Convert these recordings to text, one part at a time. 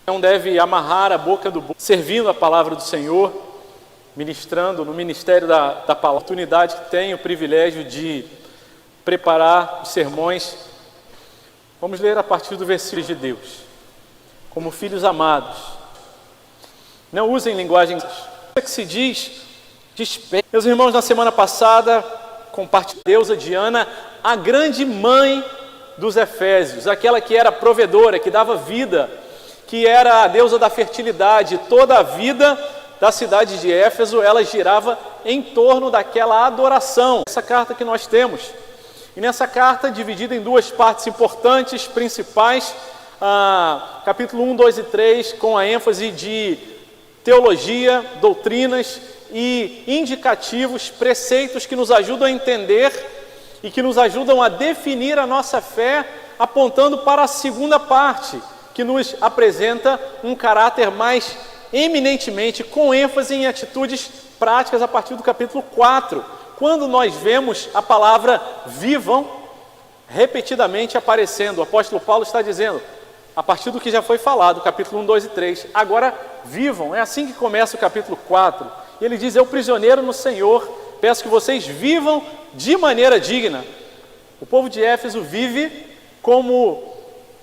Não deve amarrar a boca do burro, servindo a palavra do Senhor, ministrando no ministério da palavra. A oportunidade que tenho o privilégio de preparar os sermões. Vamos ler a partir do versículo de Deus. Como filhos amados, não usem linguagem que se diz despeito. Meus irmãos, na semana passada, compartilhei a deusa Diana, a grande mãe dos Efésios, aquela que era provedora, que dava vida, que era a deusa da fertilidade. Toda a vida da cidade de Éfeso, ela girava em torno daquela adoração. Essa carta que nós temos. E nessa carta, dividida em duas partes importantes, principais, capítulo 1, 2 e 3, com a ênfase de teologia, doutrinas e indicativos, preceitos que nos ajudam a entender e que nos ajudam a definir a nossa fé, apontando para a segunda parte, que nos apresenta um caráter mais eminentemente, com ênfase em atitudes práticas a partir do capítulo 4, quando nós vemos a palavra vivam repetidamente aparecendo. O apóstolo Paulo está dizendo, a partir do que já foi falado, capítulo 1, 2 e 3, agora vivam. É assim que começa o capítulo 4. E ele diz, eu prisioneiro no Senhor, peço que vocês vivam de maneira digna. O povo de Éfeso vive como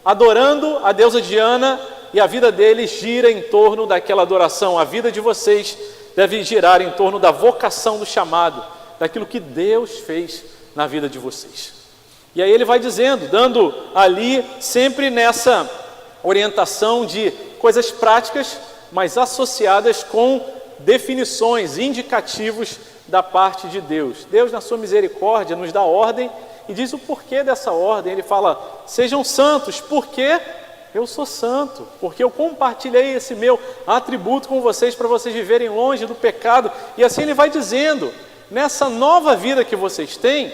adorando a deusa Diana, e a vida deles gira em torno daquela adoração. A vida de vocês deve girar em torno da vocação do chamado, daquilo que Deus fez na vida de vocês. E aí ele vai dizendo, dando ali sempre nessa orientação de coisas práticas, mas associadas com definições, indicativos da parte de Deus. Deus, na sua misericórdia, nos dá ordem e diz o porquê dessa ordem. Ele fala, sejam santos, porque eu sou santo, porque eu compartilhei esse meu atributo com vocês para vocês viverem longe do pecado. E assim ele vai dizendo, nessa nova vida que vocês têm,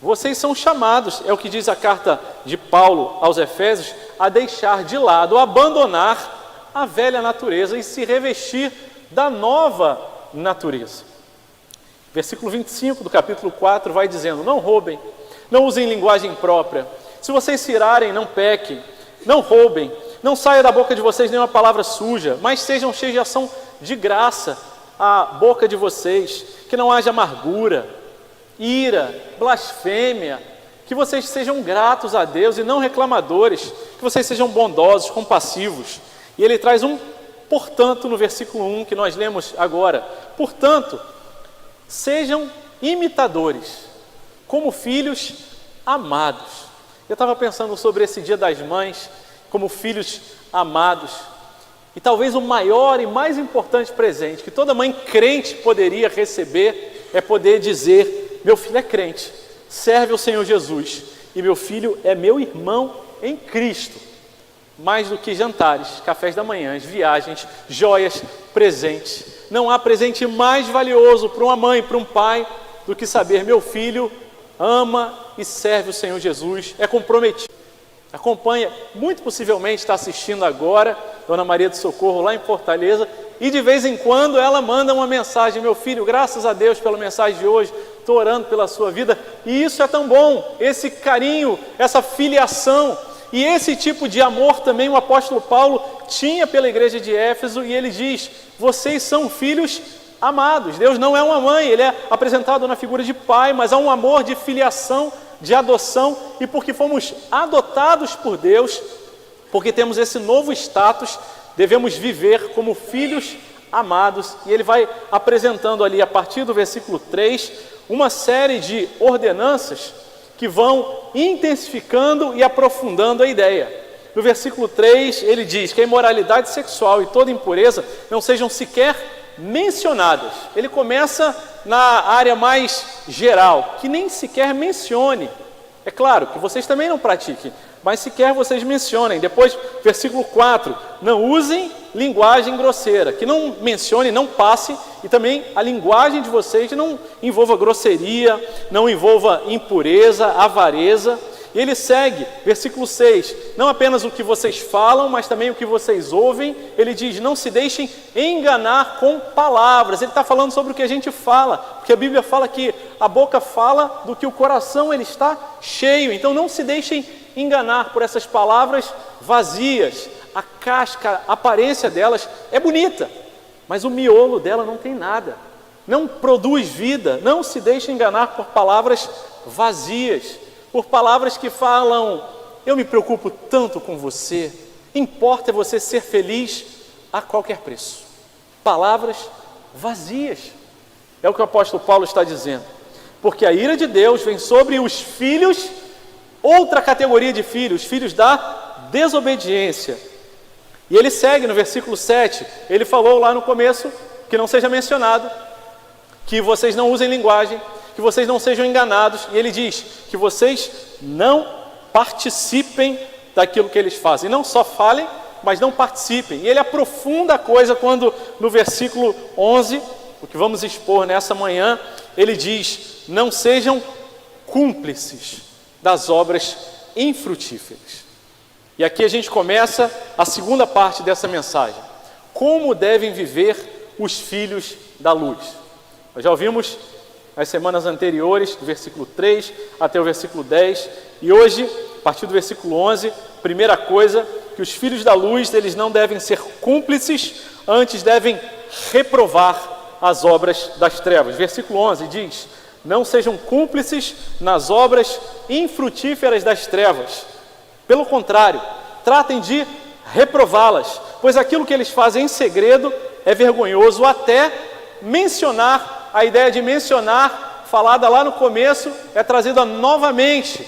vocês são chamados, é o que diz a carta de Paulo aos Efésios, a deixar de lado, a abandonar a velha natureza e se revestir da nova natureza. Versículo 25 do capítulo 4 vai dizendo, não roubem, não usem linguagem própria, se vocês se irarem, não pequem, não roubem, não saia da boca de vocês nenhuma palavra suja, mas sejam cheios de ação de graça a boca de vocês, que não haja amargura, ira, blasfêmia, que vocês sejam gratos a Deus e não reclamadores, que vocês sejam bondosos, compassivos. E ele traz um portanto no versículo 1 que nós lemos agora. Portanto, sejam imitadores, como filhos amados. Eu estava pensando sobre esse Dia das Mães, como filhos amados. E talvez o maior e mais importante presente que toda mãe crente poderia receber é poder dizer, meu filho é crente, serve ao Senhor Jesus, e meu filho é meu irmão em Cristo. Mais do que jantares, cafés da manhã, viagens, joias, presentes. Não há presente mais valioso para uma mãe, para um pai, do que saber, meu filho ama e serve o Senhor Jesus, é comprometido. Acompanha, muito possivelmente está assistindo agora, Dona Maria do Socorro, lá em Fortaleza, e de vez em quando ela manda uma mensagem, meu filho, graças a Deus pela mensagem de hoje, estou orando pela sua vida, e isso é tão bom, esse carinho, essa filiação, e esse tipo de amor também o apóstolo Paulo tinha pela igreja de Éfeso, e ele diz, vocês são filhos amados. Deus não é uma mãe, ele é apresentado na figura de pai, mas há um amor de filiação, de adoção, e porque fomos adotados por Deus, porque temos esse novo status, devemos viver como filhos amados. E ele vai apresentando ali, a partir do versículo 3, uma série de ordenanças que vão intensificando e aprofundando a ideia. No versículo 3, ele diz que a imoralidade sexual e toda impureza não sejam sequer mencionadas. Ele começa na área mais geral, que nem sequer mencione. É claro que vocês também não pratiquem, mas sequer vocês mencionem. Depois, versículo 4, não usem linguagem grosseira, que não mencione, não passe, e também a linguagem de vocês não envolva grosseria, não envolva impureza, avareza. E ele segue, versículo 6, não apenas o que vocês falam, mas também o que vocês ouvem. Ele diz, não se deixem enganar com palavras. Ele está falando sobre o que a gente fala, porque a Bíblia fala que a boca fala do que o coração ele está cheio. Então não se deixem enganar por essas palavras vazias, a casca, a aparência delas é bonita, mas o miolo dela não tem nada, não produz vida. Não se deixe enganar por palavras vazias, por palavras que falam: eu me preocupo tanto com você, importa você ser feliz a qualquer preço. Palavras vazias, é o que o apóstolo Paulo está dizendo, porque a ira de Deus vem sobre os filhos, outra categoria de filhos, filhos da desobediência. E ele segue no versículo 7, ele falou lá no começo, que não seja mencionado, que vocês não usem linguagem, que vocês não sejam enganados, e ele diz que vocês não participem daquilo que eles fazem, não só falem, mas não participem. E ele aprofunda a coisa quando no versículo 11, o que vamos expor nessa manhã, ele diz: não sejam cúmplices das obras infrutíferas. E aqui a gente começa a segunda parte dessa mensagem: como devem viver os filhos da luz. Nós já ouvimos nas semanas anteriores, do versículo 3 até o versículo 10, e hoje, a partir do versículo 11, primeira coisa, que os filhos da luz, eles não devem ser cúmplices, antes devem reprovar as obras das trevas. Versículo 11 diz: não sejam cúmplices nas obras infrutíferas das trevas. Pelo contrário, tratem de reprová-las, pois aquilo que eles fazem em segredo é vergonhoso. Até mencionar, a ideia de mencionar, falada lá no começo, é trazida novamente.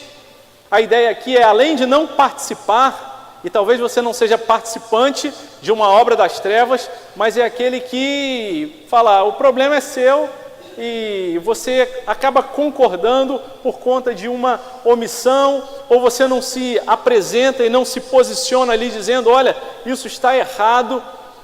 A ideia aqui é, além de não participar, e talvez você não seja participante de uma obra das trevas, mas é aquele que fala: o problema é seu, e você acaba concordando por conta de uma omissão, ou você não se apresenta e não se posiciona ali dizendo: olha, isso está errado.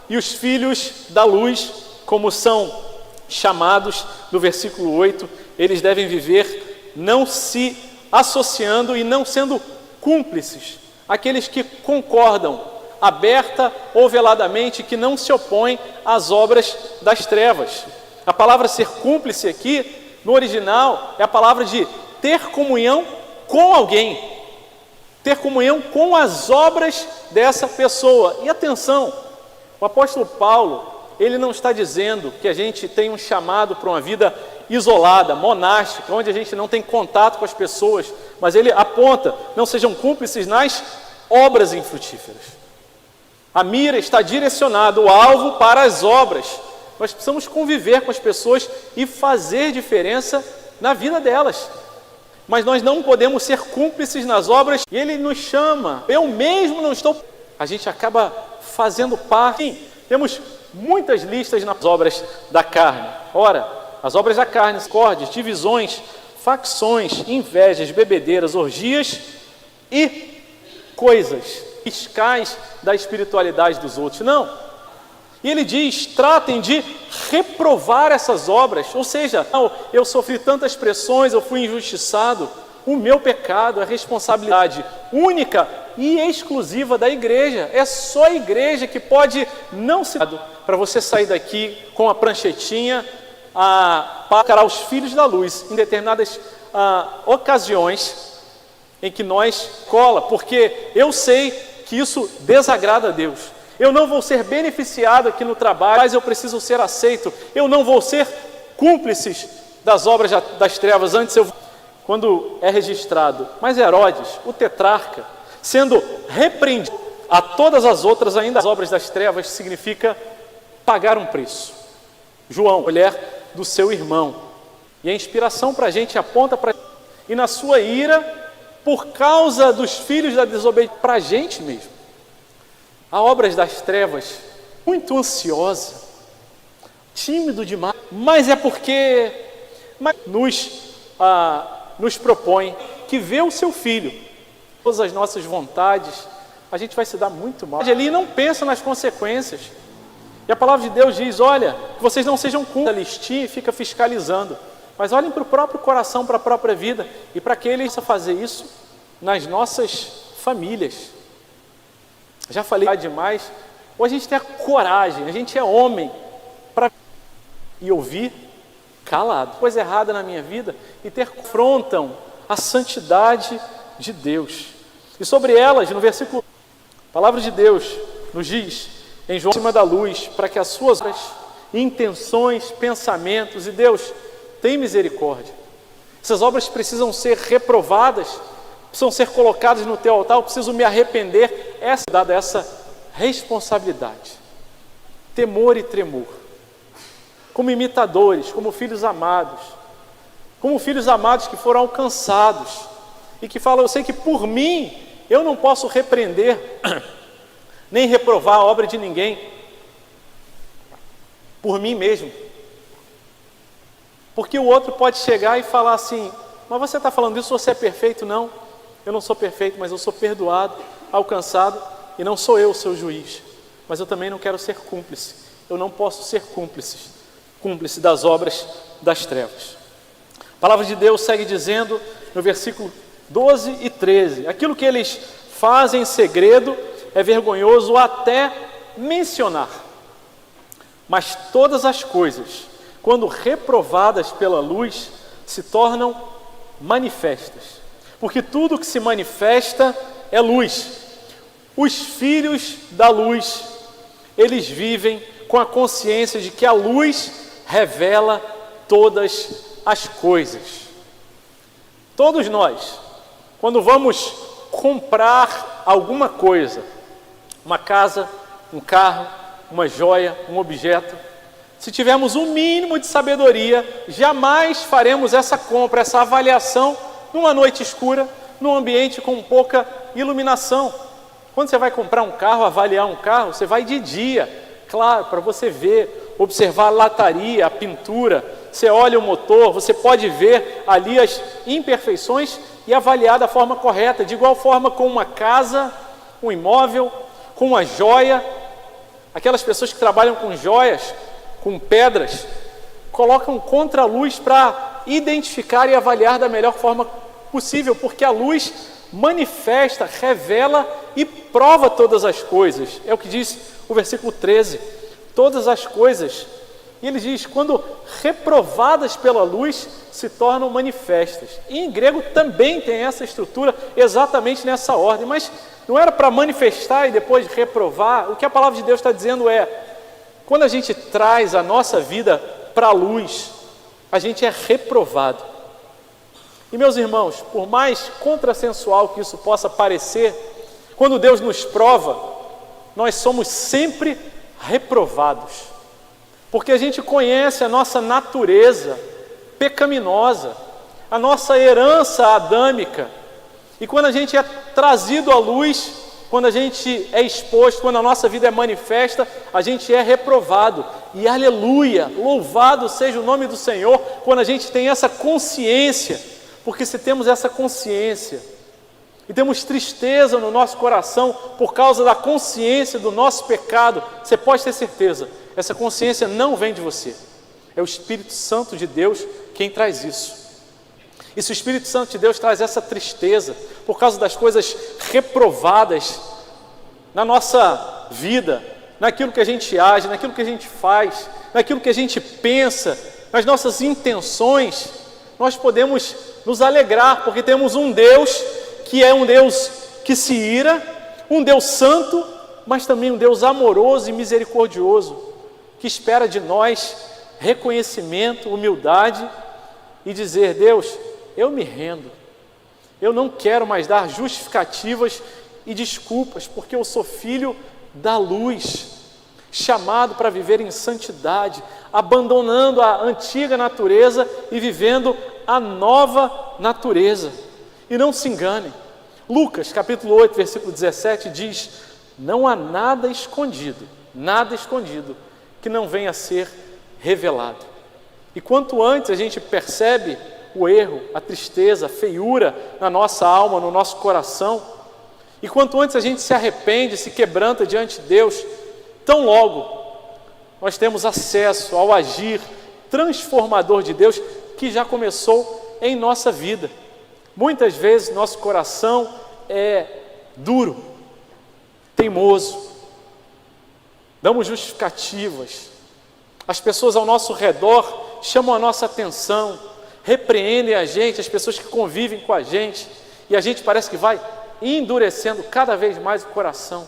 E os filhos da luz, como são chamados no versículo 8, eles devem viver não se associando e não sendo cúmplices, aqueles que concordam aberta ou veladamente, que não se opõem às obras das trevas. A palavra ser cúmplice aqui, no original, é a palavra de ter comunhão com alguém, ter comunhão com as obras dessa pessoa. E atenção, o apóstolo Paulo, ele não está dizendo que a gente tem um chamado para uma vida isolada, monástica, onde a gente não tem contato com as pessoas, mas ele aponta: não sejam cúmplices nas obras infrutíferas. A mira está direcionada, o alvo, para as obras. Nós precisamos conviver com as pessoas e fazer diferença na vida delas, mas nós não podemos ser cúmplices nas obras. E ele nos chama: eu mesmo não estou. A gente acaba fazendo parte. Sim, temos muitas listas nas obras da carne. Ora, as obras da carne: discórdias, divisões, facções, invejas, bebedeiras, orgias e coisas fiscais da espiritualidade dos outros. Não. E ele diz: tratem de reprovar essas obras. Ou seja, eu sofri tantas pressões, eu fui injustiçado. O meu pecado é responsabilidade única e exclusiva da igreja. É só a igreja que pode não se... para você sair daqui com a pranchetinha para encarar os filhos da luz em determinadas ocasiões em que nós cola, porque eu sei que isso desagrada a Deus. Eu não vou ser beneficiado aqui no trabalho, mas eu preciso ser aceito. Eu não vou ser cúmplices das obras das trevas. Antes quando é registrado, mas Herodes, o tetrarca, sendo repreendido, a todas as outras ainda as obras das trevas significa pagar um preço. João, mulher do seu irmão. E a inspiração para a gente aponta para... E na sua ira, por causa dos filhos da desobediência, para a gente mesmo. Há obras das trevas, muito ansiosa, tímido demais, mas é porque nos propõe que vê o seu filho, todas as nossas vontades, a gente vai se dar muito mal. Ele não pensa nas consequências. E a palavra de Deus diz: olha, que vocês não sejam cúmplices, listinha e fica fiscalizando, mas olhem para o próprio coração, para a própria vida, e para que ele possa fazer isso nas nossas famílias. Já falei demais. Ou a gente tem a coragem, a gente é homem, para e ouvir calado, coisa errada na minha vida, e confrontam a santidade de Deus. E sobre elas, no versículo, a palavra de Deus nos diz em João, acima da luz, para que as suas intenções, pensamentos, e Deus, tem misericórdia. Essas obras precisam ser reprovadas, precisam ser colocadas no teu altar, eu preciso me arrepender. Dada essa responsabilidade, temor e tremor, como imitadores, como filhos amados que foram alcançados, e que falam, eu sei que por mim, eu não posso repreender, nem reprovar a obra de ninguém, por mim mesmo. Porque o outro pode chegar e falar assim, mas você está falando isso, você é perfeito? Não, eu não sou perfeito, mas eu sou perdoado, alcançado, e não sou eu o seu juiz, mas eu também não quero ser cúmplice, eu não posso ser cúmplice das obras das trevas. A palavra de Deus segue dizendo no versículo 12 e 13, aquilo que eles fazem em segredo é vergonhoso até mencionar, mas todas as coisas, quando reprovadas pela luz, se tornam manifestas, porque tudo que se manifesta é luz. Os filhos da luz, eles vivem com a consciência de que a luz revela todas as coisas. Todos nós, quando vamos comprar alguma coisa, uma casa, um carro, uma joia, um objeto, se tivermos um mínimo de sabedoria, jamais faremos essa compra, essa avaliação numa noite escura, num ambiente com pouca iluminação. Quando você vai comprar um carro, avaliar um carro, você vai de dia, claro, para você ver, observar a lataria, a pintura, você olha o motor, você pode ver ali as imperfeições e avaliar da forma correta. De igual forma com uma casa, um imóvel, com uma joia, aquelas pessoas que trabalham com joias, com pedras, colocam contra a luz para identificar e avaliar da melhor forma possível, porque a luz manifesta, revela e prova todas as coisas. É o que diz o versículo 13, todas as coisas. E ele diz, quando reprovadas pela luz, se tornam manifestas. E em grego também tem essa estrutura, exatamente nessa ordem, mas não era para manifestar e depois reprovar. O que a palavra de Deus está dizendo é, quando a gente traz a nossa vida para a luz, a gente é reprovado. E meus irmãos, por mais contrassensual que isso possa parecer, quando Deus nos prova, nós somos sempre reprovados, porque a gente conhece a nossa natureza pecaminosa, a nossa herança adâmica, e quando a gente é trazido à luz, quando a gente é exposto, quando a nossa vida é manifesta, a gente é reprovado, e aleluia, louvado seja o nome do Senhor, quando a gente tem essa consciência, porque se temos essa consciência, e temos tristeza no nosso coração por causa da consciência do nosso pecado, você pode ter certeza, essa consciência não vem de você, é o Espírito Santo de Deus quem traz isso. E se o Espírito Santo de Deus traz essa tristeza por causa das coisas reprovadas na nossa vida, naquilo que a gente age, naquilo que a gente faz, naquilo que a gente pensa, nas nossas intenções, nós podemos nos alegrar, porque temos um Deus que é um Deus que se ira, um Deus santo, mas também um Deus amoroso e misericordioso, que espera de nós reconhecimento, humildade e dizer, Deus, eu me rendo, eu não quero mais dar justificativas e desculpas, porque eu sou filho da luz, chamado para viver em santidade, abandonando a antiga natureza e vivendo a nova natureza. E não se enganem, Lucas capítulo 8, versículo 17 diz, não há nada escondido que não venha a ser revelado. E quanto antes a gente percebe o erro, a tristeza, a feiura na nossa alma, no nosso coração, e quanto antes a gente se arrepende, se quebranta diante de Deus, tão logo nós temos acesso ao agir transformador de Deus que já começou em nossa vida. Muitas vezes nosso coração é duro, teimoso, damos justificativas, as pessoas ao nosso redor chamam a nossa atenção, repreendem a gente, as pessoas que convivem com a gente, e a gente parece que vai endurecendo cada vez mais o coração.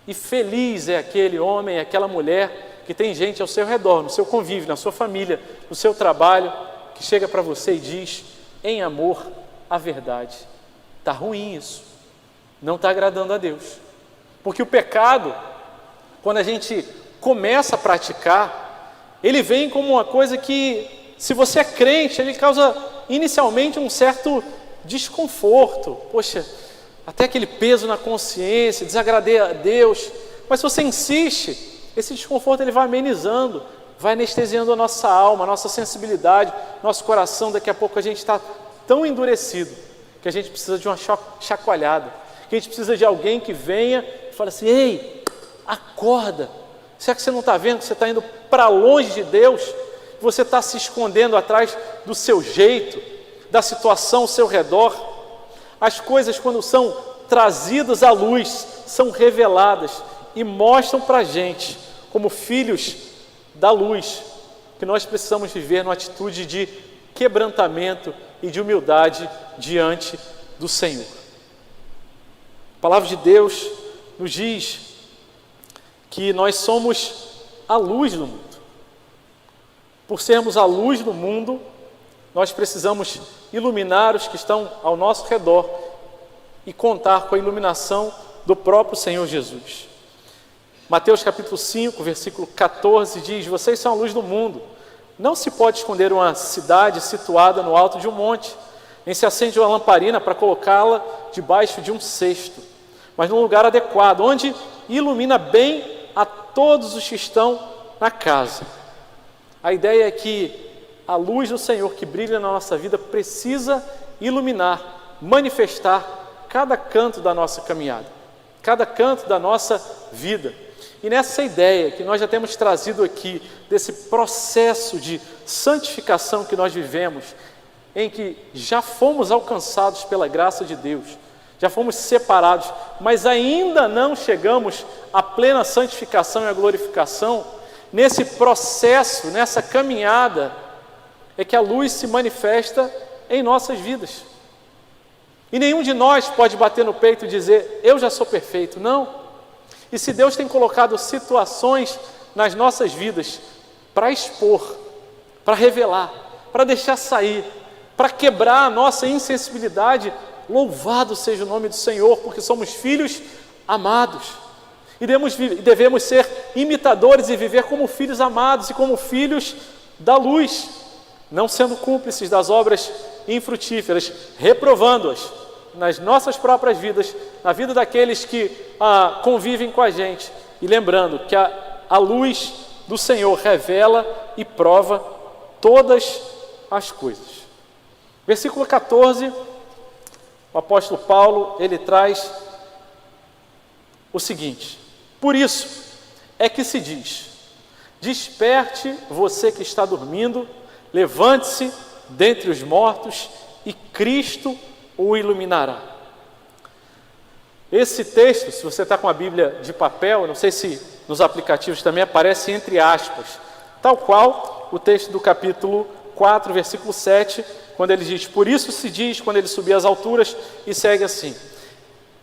E feliz é aquele homem, aquela mulher que tem gente ao seu redor, no seu convívio, na sua família, no seu trabalho, que chega para você e diz, em amor, a verdade. Está ruim isso, não está agradando a Deus. Porque o pecado, quando a gente começa a praticar, ele vem como uma coisa que, se você é crente, ele causa inicialmente um certo desconforto. Poxa, até aquele peso na consciência, desagradei a Deus. Mas se você insiste, esse desconforto ele vai amenizando, vai anestesiando a nossa alma, a nossa sensibilidade, nosso coração. Daqui a pouco a gente está tão endurecido que a gente precisa de uma chacoalhada, que a gente precisa de alguém que venha e fale assim, ei, acorda, será que você não está vendo que você está indo para longe de Deus? Você está se escondendo atrás do seu jeito, da situação ao seu redor? As coisas, quando são trazidas à luz, são reveladas e mostram para a gente, como filhos da luz, que nós precisamos viver numa atitude de quebrantamento e de humildade diante do Senhor. A palavra de Deus nos diz que nós somos a luz do mundo. Por sermos a luz do mundo, nós precisamos iluminar os que estão ao nosso redor e contar com a iluminação do próprio Senhor Jesus. Mateus capítulo 5, versículo 14 diz, vocês são a luz do mundo. Não se pode esconder uma cidade situada no alto de um monte, nem se acende uma lamparina para colocá-la debaixo de um cesto, mas num lugar adequado, onde ilumina bem a todos os que estão na casa. A ideia é que a luz do Senhor que brilha na nossa vida precisa iluminar, manifestar cada canto da nossa caminhada, cada canto da nossa vida. E nessa ideia que nós já temos trazido aqui, desse processo de santificação que nós vivemos, em que já fomos alcançados pela graça de Deus, já fomos separados, mas ainda não chegamos à plena santificação e à glorificação, nesse processo, nessa caminhada, é que a luz se manifesta em nossas vidas. E nenhum de nós pode bater no peito e dizer, eu já sou perfeito. Não. E se Deus tem colocado situações nas nossas vidas para expor, para revelar, para deixar sair, para quebrar a nossa insensibilidade, louvado seja o nome do Senhor, porque somos filhos amados. E devemos ser imitadores e viver como filhos amados e como filhos da luz, não sendo cúmplices das obras infrutíferas, reprovando-as nas nossas próprias vidas, na vida daqueles que convivem com a gente, e lembrando que a luz do Senhor revela e prova todas as coisas. Versículo 14, o apóstolo Paulo, ele traz o seguinte, por isso é que se diz, desperte você que está dormindo, levante-se dentre os mortos e Cristo o iluminará. Esse texto, se você está com a Bíblia de papel, não sei se nos aplicativos também aparece entre aspas, tal qual o texto do capítulo 4, versículo 7, quando ele diz, por isso se diz, quando ele subir às alturas, e segue assim.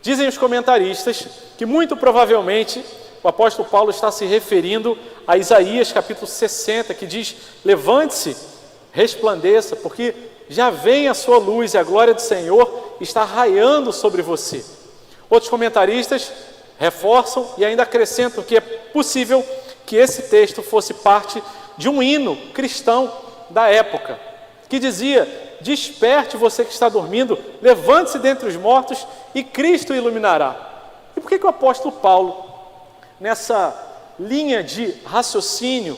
Dizem os comentaristas que muito provavelmente o apóstolo Paulo está se referindo a Isaías capítulo 60, que diz, levante-se, resplandeça, porque já vem a sua luz e a glória do Senhor está raiando sobre você. Outros comentaristas reforçam e ainda acrescentam que é possível que esse texto fosse parte de um hino cristão da época, que dizia, desperte você que está dormindo, levante-se dentre os mortos e Cristo o iluminará. E por que o apóstolo Paulo, nessa linha de raciocínio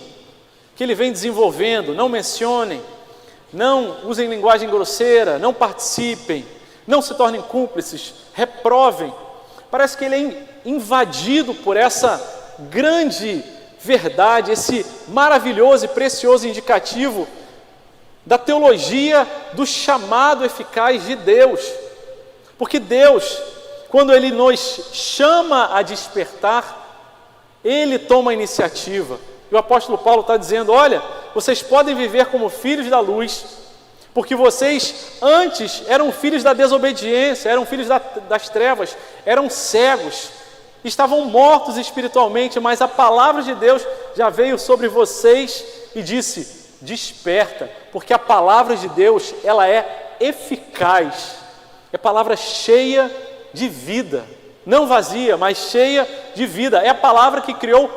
que ele vem desenvolvendo, não mencionem, não usem linguagem grosseira, não participem, não se tornem cúmplices, reprovem, parece que ele é invadido por essa grande verdade, esse maravilhoso e precioso indicativo da teologia do chamado eficaz de Deus. Porque Deus, quando Ele nos chama a despertar, Ele toma a iniciativa. E o apóstolo Paulo está dizendo, olha, vocês podem viver como filhos da luz, porque vocês antes eram filhos da desobediência, eram filhos das trevas, eram cegos, estavam mortos espiritualmente, mas a palavra de Deus já veio sobre vocês e disse: desperta, porque a palavra de Deus, ela é eficaz, é palavra cheia de vida, não vazia, mas cheia de vida. É a palavra que criou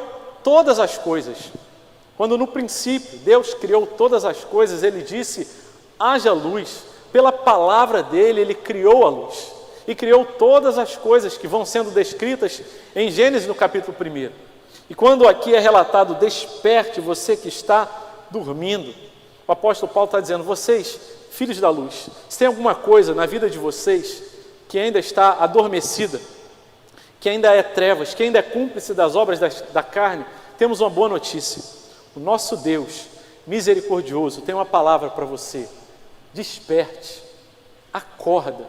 todas as coisas. Quando no princípio Deus criou todas as coisas, Ele disse: haja luz. Pela palavra dele, Ele criou a luz e criou todas as coisas que vão sendo descritas em Gênesis no capítulo 1. E quando aqui é relatado: desperte você que está dormindo, o apóstolo Paulo está dizendo: vocês, filhos da luz, se tem alguma coisa na vida de vocês que ainda está adormecida, que ainda é trevas, que ainda é cúmplice das obras da carne, temos uma boa notícia. O nosso Deus misericordioso tem uma palavra para você: desperte, acorda.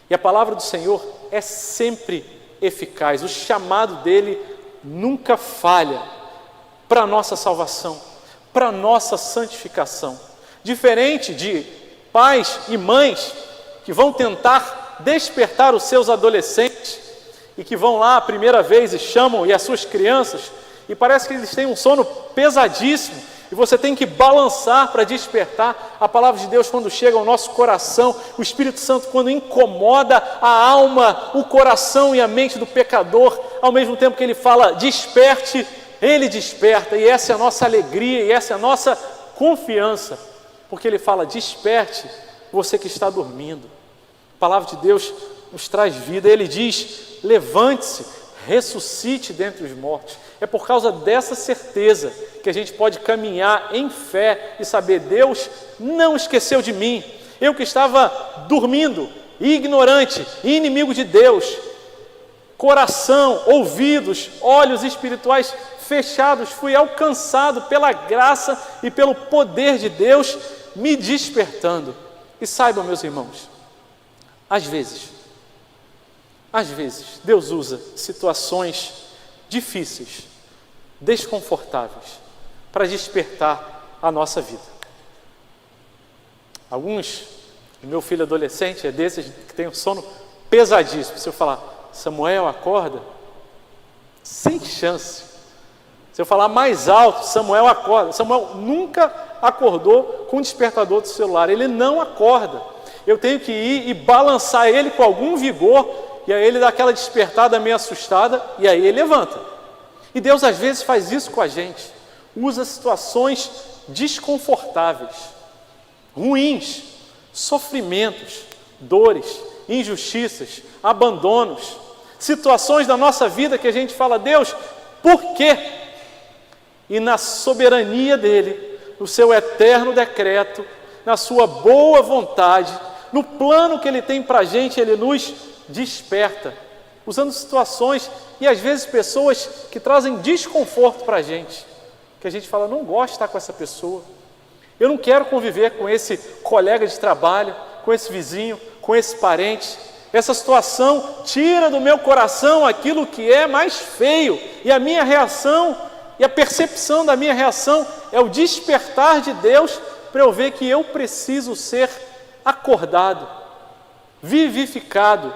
E a palavra do Senhor é sempre eficaz, o chamado dele nunca falha para a nossa salvação, para a nossa santificação. Diferente de pais e mães que vão tentar despertar os seus adolescentes e que vão lá a primeira vez e chamam as suas crianças, e parece que eles têm um sono pesadíssimo, e você tem que balançar para despertar. A palavra de Deus, quando chega ao nosso coração, o Espírito Santo, quando incomoda a alma, o coração e a mente do pecador, ao mesmo tempo que ele fala desperte, ele desperta. E essa é a nossa alegria, e essa é a nossa confiança, porque ele fala: desperte você que está dormindo. A palavra de Deus nos traz vida. Ele diz: levante-se, ressuscite dentre os mortos. É por causa dessa certeza que a gente pode caminhar em fé e saber: Deus não esqueceu de mim. Eu que estava dormindo, ignorante, inimigo de Deus, coração, ouvidos, olhos espirituais fechados, fui alcançado pela graça e pelo poder de Deus me despertando. E saibam, meus irmãos, às vezes, Deus usa situações difíceis, desconfortáveis, para despertar a nossa vida. Meu filho adolescente é desses que tem um sono pesadíssimo. Se eu falar: Samuel, acorda, sem chance. Se eu falar mais alto: Samuel, acorda. Samuel nunca acordou com o despertador do celular, ele não acorda. Eu tenho que ir e balançar ele com algum vigor, e aí ele dá aquela despertada meio assustada, e aí ele levanta. E Deus às vezes faz isso com a gente, usa situações desconfortáveis, ruins, sofrimentos, dores, injustiças, abandonos, situações da nossa vida que a gente fala: Deus, por quê? E na soberania dele, no seu eterno decreto, na sua boa vontade, no plano que ele tem para a gente, ele nos desperta, usando situações e às vezes pessoas que trazem desconforto para a gente, que a gente fala: não gosto de estar com essa pessoa, eu não quero conviver com esse colega de trabalho, com esse vizinho, com esse parente. Essa situação tira do meu coração aquilo que é mais feio, e a minha reação e a percepção da minha reação é o despertar de Deus para eu ver que eu preciso ser acordado, vivificado,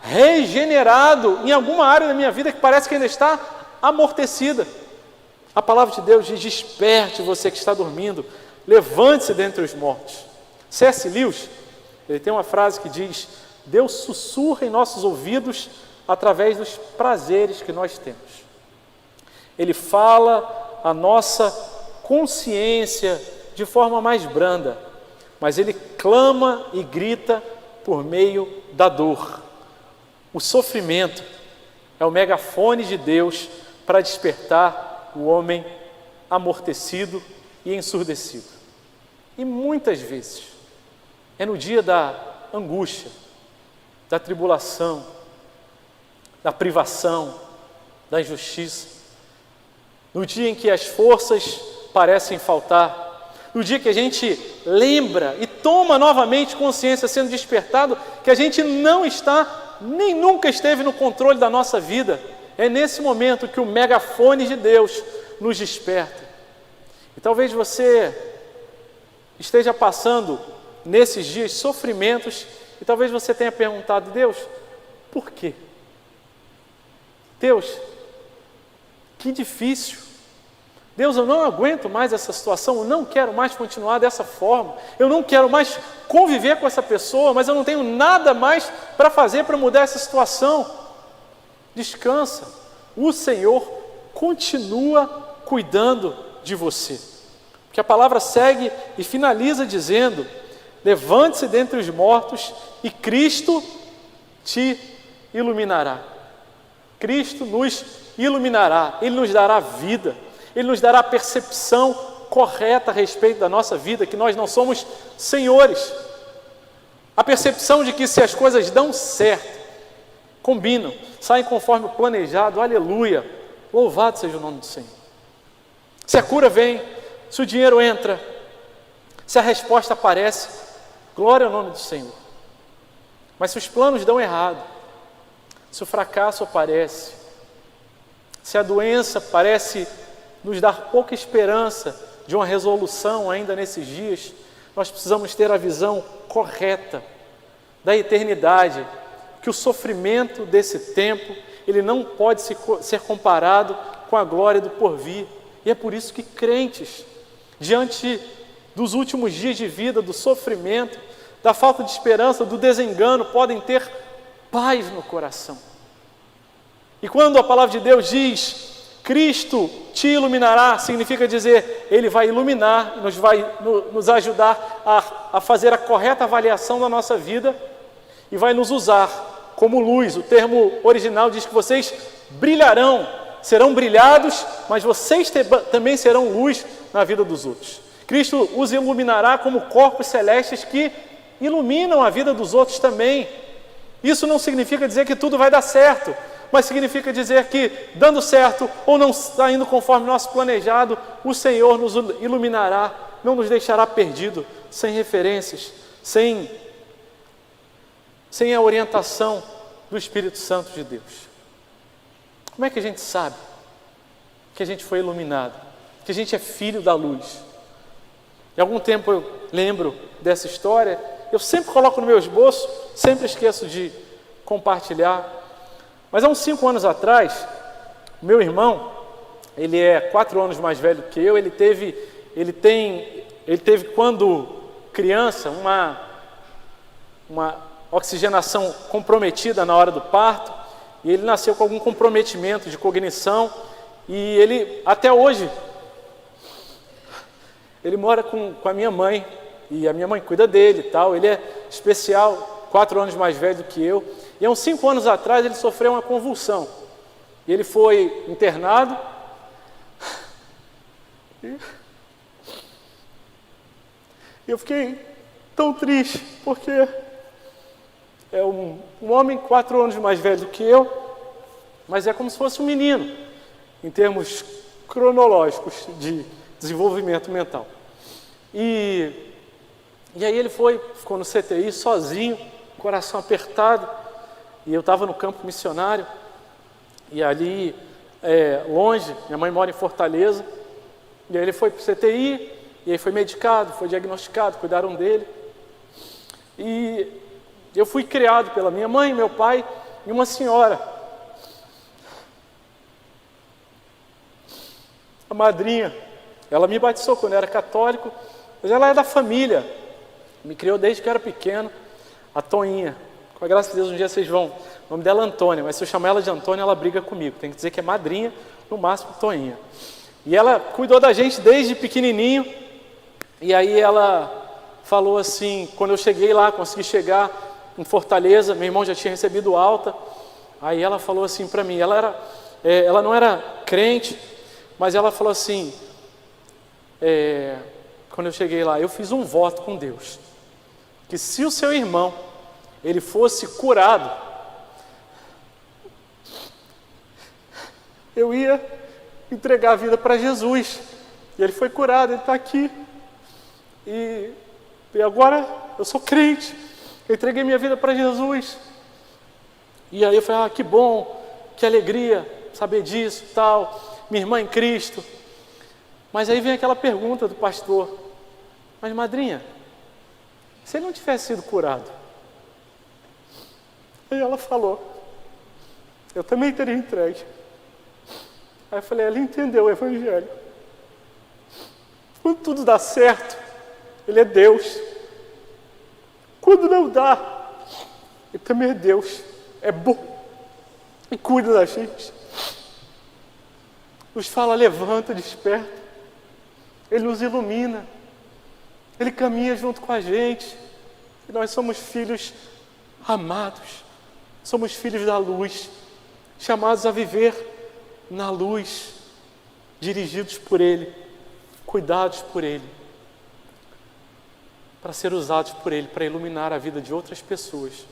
regenerado em alguma área da minha vida que parece que ainda está amortecida. A palavra de Deus diz: desperte você que está dormindo, levante-se dentre os mortos. C.S. Lewis, ele tem uma frase que diz: Deus sussurra em nossos ouvidos através dos prazeres que nós temos. Ele fala a nossa consciência de forma mais branda, mas ele clama e grita por meio da dor. O sofrimento é o megafone de Deus para despertar o homem amortecido e ensurdecido. E muitas vezes é no dia da angústia, da tribulação, da privação, da injustiça, no dia em que as forças parecem faltar, no dia que a gente lembra e toma novamente consciência, sendo despertado, que a gente não está, nem nunca esteve no controle da nossa vida. É nesse momento que o megafone de Deus nos desperta. E talvez você esteja passando nesses dias sofrimentos, e talvez você tenha perguntado: Deus, por quê? Deus, que difícil. Deus, eu não aguento mais essa situação, eu não quero mais continuar dessa forma, eu não quero mais conviver com essa pessoa, mas eu não tenho nada mais para fazer para mudar essa situação. Descansa, o Senhor continua cuidando de você. Porque a palavra segue e finaliza dizendo: levante-se dentre os mortos e Cristo te iluminará. Cristo nos iluminará, Ele nos dará vida, Ele nos dará a percepção correta a respeito da nossa vida, que nós não somos senhores. A percepção de que se as coisas dão certo, combinam, saem conforme o planejado, aleluia, louvado seja o nome do Senhor. Se a cura vem, se o dinheiro entra, se a resposta aparece, glória ao nome do Senhor. Mas se os planos dão errado, se o fracasso aparece, se a doença parece nos dar pouca esperança de uma resolução ainda nesses dias, nós precisamos ter a visão correta da eternidade, que o sofrimento desse tempo, ele não pode ser comparado com a glória do porvir. E é por isso que crentes, diante dos últimos dias de vida, do sofrimento, da falta de esperança, do desengano, podem ter paz no coração. E quando a palavra de Deus diz: Cristo te iluminará, significa dizer, Ele vai iluminar, nos ajudar a fazer a correta avaliação da nossa vida e vai nos usar como luz. O termo original diz que vocês brilharão, serão brilhados, mas vocês também serão luz na vida dos outros. Cristo os iluminará como corpos celestes que iluminam a vida dos outros também. Isso não significa dizer que tudo vai dar certo, mas significa dizer que, dando certo ou não saindo conforme nosso planejado, o Senhor nos iluminará, não nos deixará perdido, sem referências, sem a orientação do Espírito Santo de Deus. Como é que a gente sabe que a gente foi iluminado, que a gente é filho da luz? Em algum tempo eu lembro dessa história, eu sempre coloco no meu esboço, sempre esqueço de compartilhar. Mas há uns 5 anos atrás, meu irmão, ele é 4 anos mais velho que eu, ele teve quando criança uma oxigenação comprometida na hora do parto, e ele nasceu com algum comprometimento de cognição, e ele, até hoje, ele mora com a minha mãe, e a minha mãe cuida dele e tal. Ele é especial, 4 anos mais velho do que eu, e há uns 5 anos atrás ele sofreu uma convulsão, e ele foi internado, e eu fiquei tão triste, porque é um homem 4 anos mais velho do que eu, mas é como se fosse um menino, em termos cronológicos de desenvolvimento mental. E aí ele ficou no CTI sozinho, coração apertado, e eu estava no campo missionário, e ali, longe, minha mãe mora em Fortaleza, e aí ele foi para o CTI, e aí foi medicado, foi diagnosticado, cuidaram dele, e eu fui criado pela minha mãe, meu pai e uma senhora, a madrinha. Ela me batizou quando eu era católico, mas ela é da família, me criou desde que eu era pequeno, a Toinha. Com a graça de Deus, um dia vocês vão, o nome dela é Antônia, mas se eu chamar ela de Antônia, ela briga comigo, tem que dizer que é madrinha, no máximo Toinha. E ela cuidou da gente desde pequenininho, e aí ela falou assim, quando eu cheguei lá, consegui chegar em Fortaleza, meu irmão já tinha recebido alta, aí ela falou assim para mim, ela não era crente, mas ela falou assim, quando eu cheguei lá, eu fiz um voto com Deus, que se o seu irmão, ele fosse curado, eu ia entregar a vida para Jesus, e ele foi curado, ele está aqui, e agora eu sou crente, eu entreguei minha vida para Jesus. E aí eu falei, que bom, que alegria saber disso, tal, minha irmã em Cristo. Mas aí vem aquela pergunta do pastor, mas madrinha, se ele não tivesse sido curado? Aí ela falou, eu também teria entregue. Aí eu falei, ela entendeu o Evangelho. Quando tudo dá certo, Ele é Deus. Quando não dá, Ele também é Deus. É bom e cuida da gente. Nos fala, levanta, desperta. Ele nos ilumina. Ele caminha junto com a gente. E nós somos filhos amados. Somos filhos da luz, chamados a viver na luz, dirigidos por Ele, cuidados por Ele, para ser usados por Ele, para iluminar a vida de outras pessoas.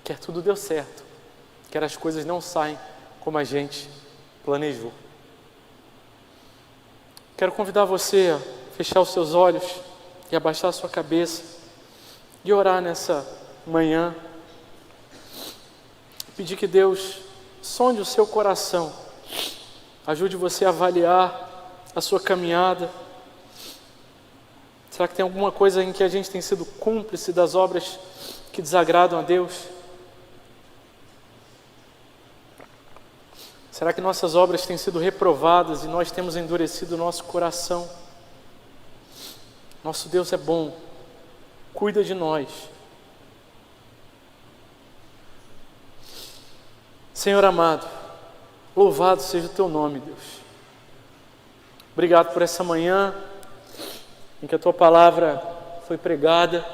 Quer tudo deu certo, quer as coisas não saem como a gente planejou. Quero convidar você a fechar os seus olhos e abaixar a sua cabeça e orar nessa manhã. Pedir que Deus sonde o seu coração, ajude você a avaliar a sua caminhada. Será que tem alguma coisa em que a gente tem sido cúmplice das obras que desagradam a Deus? Será que nossas obras têm sido reprovadas e nós temos endurecido o nosso coração? Nosso Deus é bom, cuida de nós. Senhor amado, louvado seja o Teu nome, Deus. Obrigado por essa manhã em que a Tua palavra foi pregada,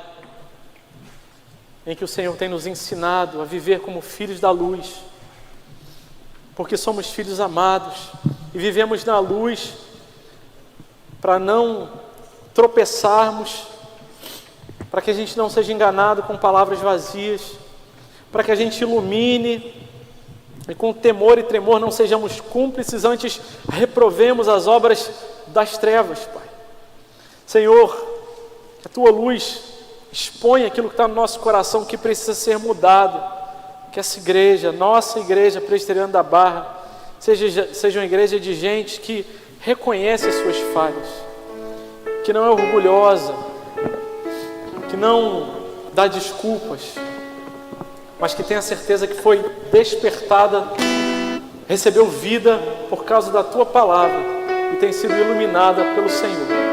em que o Senhor tem nos ensinado a viver como filhos da luz, porque somos filhos amados e vivemos na luz para não tropeçarmos, para que a gente não seja enganado com palavras vazias, para que a gente ilumine e com temor e tremor não sejamos cúmplices, antes reprovemos as obras das trevas, Pai. Senhor, que a Tua luz exponha aquilo que está no nosso coração, que precisa ser mudado, que essa igreja, nossa igreja presbiteriana da Barra, seja uma igreja de gente que reconhece as suas falhas, que não é orgulhosa, que não dá desculpas, mas que tem a certeza que foi despertada, recebeu vida por causa da Tua palavra e tem sido iluminada pelo Senhor.